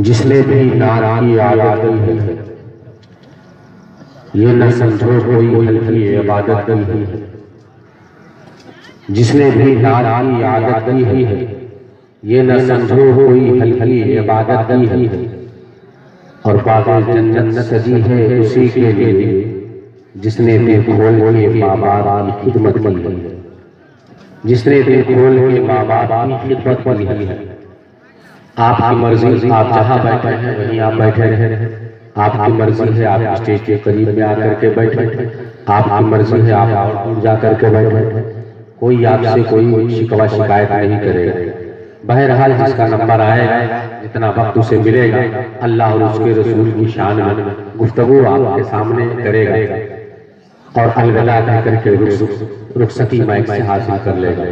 جس نے بھی نعت کی عادت کی ہے یہ نہ سمجھو کوئی ہلکی عبادت نہیں ہے. جس نے بھی نعت کی عادت کی ہے یہ نہ سمجھو کوئی ہلکی عبادت نہیں ہے. اور باغ جنت سجی ہے اسی کے لیے جس نے دل کھول کے ماں باپ کی خدمت کی ہے. جس نے دل کھول کے ماں باپ کی خدمت کی ہے. آپ کی مرضی آپ جہاں بیٹھے ہیں وہیں آپ بیٹھے رہیں. آپ کی مرضی ہے آپ اسٹیج کے قریب میں آ کر کے بیٹھے. آپ کی مرضی ہے آپ اور دور جا کر کے بیٹھے. کوئی آپ سے کوئی شکوہ شکایت نہیں کرے گا. بہرحال جس کا نمبر آئے گا جتنا وقت اسے ملے گا اللہ اور اس کے رسول کی شان میں گفتگو آپ کے سامنے کرے گا اور الوداع کہہ کر کے رخصتی مائک سے حاصل کر لے گا.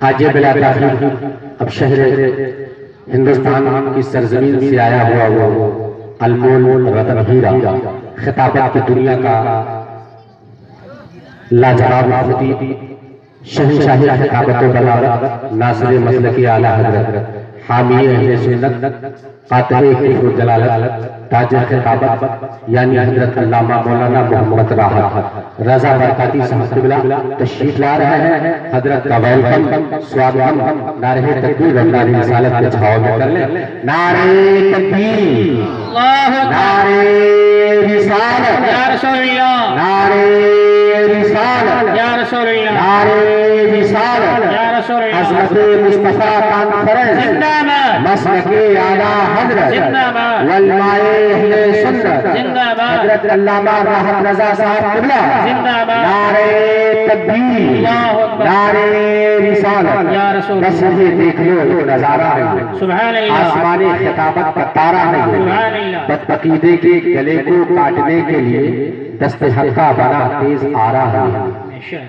آج یہ بلا تاخیر اب شہر ہندوستان کی سرزمین سے آیا ہوا وہ المول رتن ہیرا خطابت کی دنیا کا لاجواب خطیب شہنشاہ خطابت و بلاغت ناصر مسلکی اعلیٰ حضرت حامی اہل سنت قاطع کفر و جلالت تاج خطابت یعنی حضرت علامہ مولانا محمد راحت رضا برکاتی صاحب قبلہ تشریف لا رہے ہیں. حضرت کا ویلکم سواگتم نعرہ تکبیر اور نعرہ رسالت کے چھاؤ میں کر لیں. نعرہ تکبیر نعرہ رسالت یا رسول اللہ نعرہ رسالت یا رسول اللہ نعرہ رسالت یا رسول اللہ عظمت مصطفیٰ کانفرنس زندہ باد مسلک اعلیٰ حضرت زندہ باد علماء اہل سنت زندہ باد حضرت علامہ راحت رضا صاحب قبلہ زندہ باد نعرہ تکبیر اللہ اکبر نعرہ رسالت. یا رسول بس اللہ یہ دیکھ لو ایک نظارہ ہے سبحان اللہ آسمانی خطابت کا تارا ہے. سبحان اللہ بدعقیدے کے گلے کو کاٹنے کے لیے دست حقہ بنا تیز آ رہا ہے.